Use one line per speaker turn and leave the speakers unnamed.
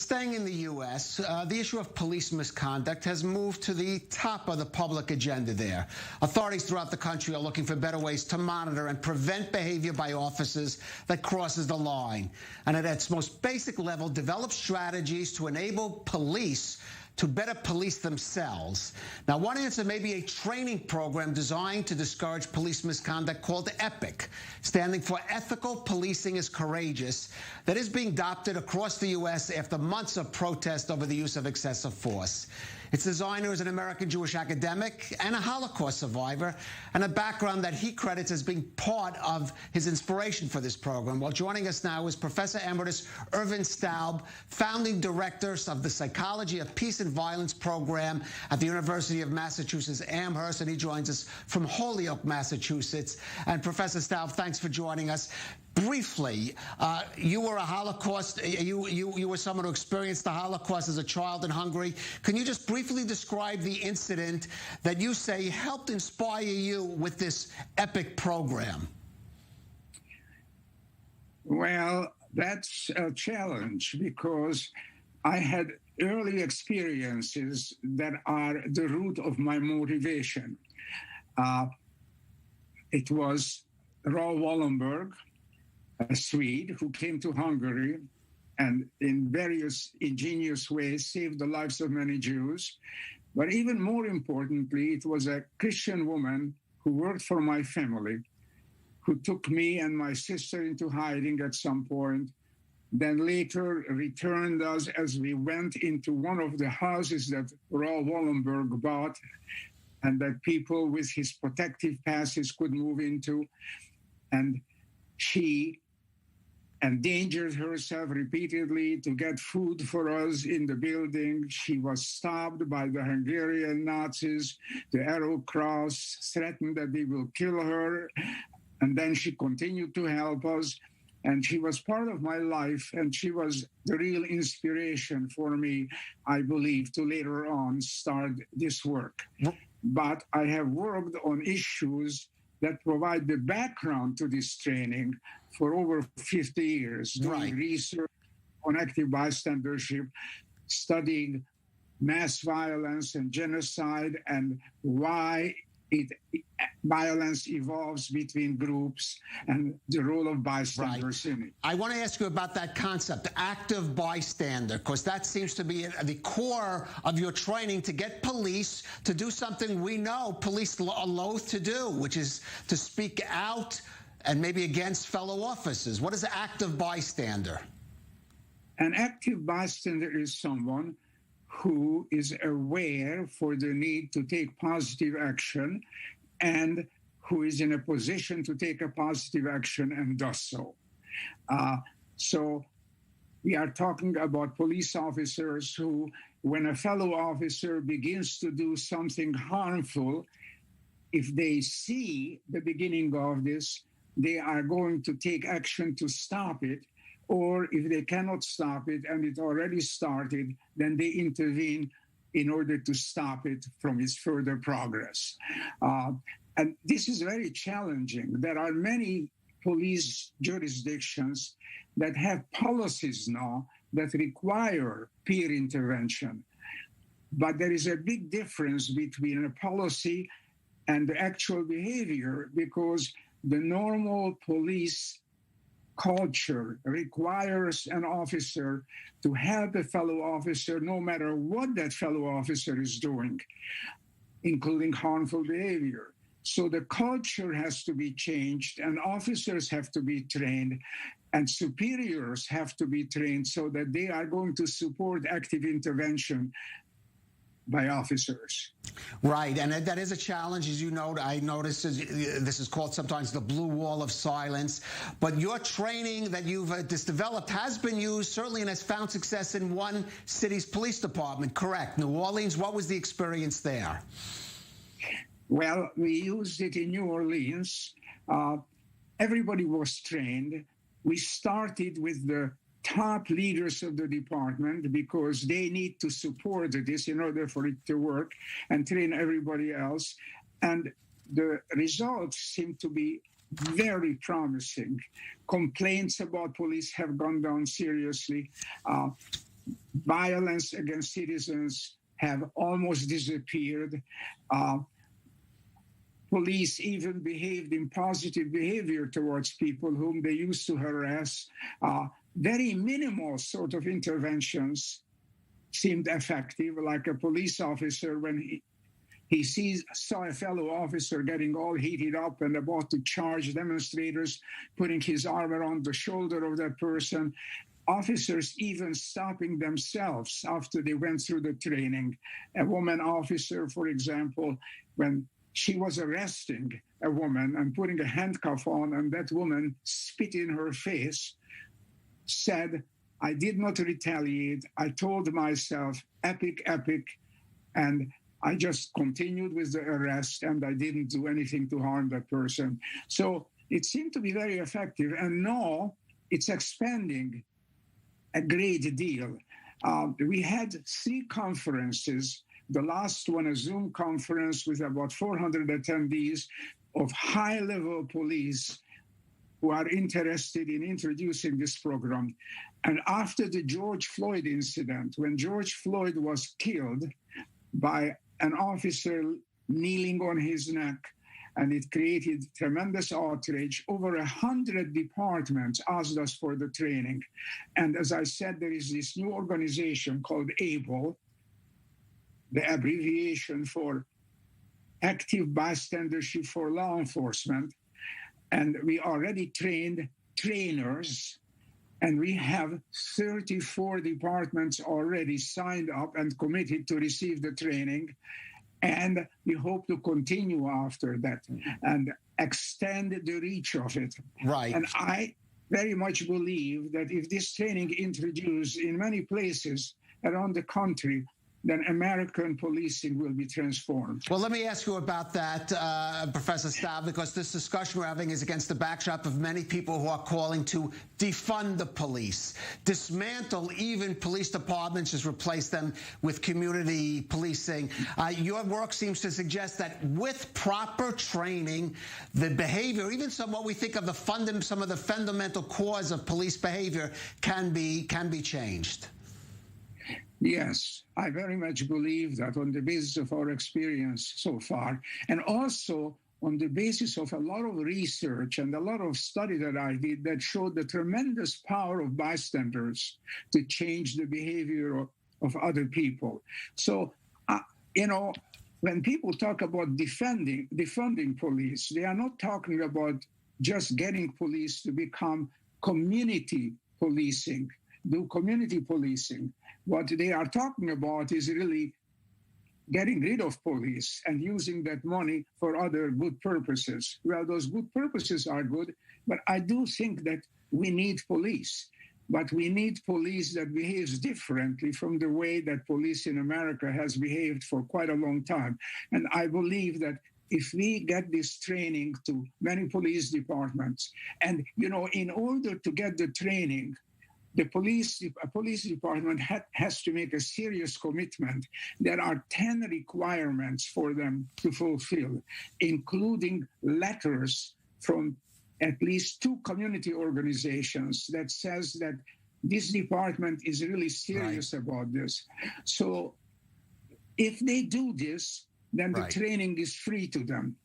Staying in the U.S., the issue of police misconduct has moved to the top of the public agenda there. Authorities throughout the country are looking for better ways to monitor and prevent behavior by officers that crosses the line. And at its most basic level, develop strategies to enable police to better police themselves. Now, one answer may be a training program designed to discourage police misconduct called EPIC, standing for Ethical Policing is Courageous, that is being adopted across the U.S. after months of protest over the use of excessive force. Its designer is an American Jewish academic and a Holocaust survivor, and a background that he credits as being part of his inspiration for this program. Well, joining us now is Professor Emeritus Irvin Staub, founding director of the Psychology of Peace and Violence program at the University of Massachusetts Amherst, and he joins us from Holyoke, Massachusetts. And Professor Staub, thanks for joining us. Briefly, you were a Holocaust, you were someone who experienced the Holocaust as a child in Hungary. Can you just briefly describe the incident that you say helped inspire you with this EPIC program?
Well, that's a challenge because I had early experiences that are the root of my motivation. It was Raoul Wallenberg, a Swede who came to Hungary and in various ingenious ways saved the lives of many Jews. But even more importantly, it was a Christian woman who worked for my family, who took me and my sister into hiding at some point, then later returned us as we went into one of the houses that Raoul Wallenberg bought and that people with his protective passes could move into. And she endangered herself repeatedly to get food for us in the building. She was stopped by the Hungarian Nazis. The Arrow Cross threatened that they will kill her. And then she continued to help us. And she was part of my life. And she was the real inspiration for me, I believe, to later on start this work. But I have worked on issues that provide the background to this training for over 50 years, doing research on active bystandership, studying mass violence and genocide and why violence evolves between groups and the role of bystanders in it.
I want to ask you about that concept, active bystander, because that seems to be at the core of your training to get police to do something we know police are loath to do, which is to speak out and maybe against fellow officers. What is an active bystander?
An active bystander is someone who is aware for the need to take positive action and who is in a position to take a positive action and does so. So we are talking about police officers who, when a fellow officer begins to do something harmful, if they see the beginning of this, they are going to take action to stop it. Or if they cannot stop it and it already started, then they intervene in order to stop it from its further progress. And this is very challenging. There are many police jurisdictions that have policies now that require peer intervention. But there is a big difference between a policy and the actual behavior, because the normal police culture requires an officer to help a fellow officer no matter what that fellow officer is doing, including harmful behavior. So the culture has to be changed, and officers have to be trained, and superiors have to be trained so that they are going to support active intervention by officers.
Right, and that is a challenge, as you know. I noticed this is called sometimes the blue wall of silence. But your training that you've developed has been used, certainly, and has found success in one city's police department, correct? New Orleans, what was the experience there?
Well, we used it in New Orleans. Everybody was trained. We started with the top leaders of the department because they need to support this in order for it to work and train everybody else. And the results seem to be very promising. Complaints about police have gone down seriously. Violence against citizens have almost disappeared. Police even behaved in positive behavior towards people whom they used to harass. Very minimal sort of interventions seemed effective, like a police officer when he saw a fellow officer getting all heated up and about to charge demonstrators, putting his arm around the shoulder of that person. Officers even stopping themselves after they went through the training. A woman officer, for example, when she was arresting a woman and putting a handcuff on, and that woman spit in her face, said, "I did not retaliate. I told myself, epic, epic, and I just continued with the arrest, and I didn't do anything to harm that person." So it seemed to be very effective, and now it's expanding a great deal. We had 3 conferences, the last one a Zoom conference with about 400 attendees of high-level police who are interested in introducing this program. And after the George Floyd incident, when George Floyd was killed by an officer kneeling on his neck, and it created tremendous outrage, over 100 departments asked us for the training. And as I said, there is this new organization called ABLE, the abbreviation for Active Bystandership for Law Enforcement. And we already trained trainers, and we have 34 departments already signed up and committed to receive the training. And we hope to continue after that and extend the reach of it.
Right.
And I very much believe that if this training introduced in many places around the country, then American policing will be transformed.
Well, let me ask you about that, Professor Stav, because this discussion we're having is against the backdrop of many people who are calling to defund the police, dismantle even police departments, just replace them with community policing. Your work seems to suggest that with proper training, the behavior, even what we think of some of the fundamental cause of police behavior can be changed.
Yes, I very much believe that on the basis of our experience so far, and also on the basis of a lot of research and a lot of study that I did that showed the tremendous power of bystanders to change the behavior of other people. So, when people talk about defunding police, they are not talking about just getting police to become community policing, do community policing. What they are talking about is really getting rid of police and using that money for other good purposes. Well, those good purposes are good, but I do think that we need police. But we need police that behaves differently from the way that police in America has behaved for quite a long time. And I believe that if we get this training to many police departments, and, in order to get the training, a police department has to make a serious commitment. There are 10 requirements for them to fulfill, including letters from at least 2 community organizations that says that this department is really serious about this. So if they do this, then the training is free to them.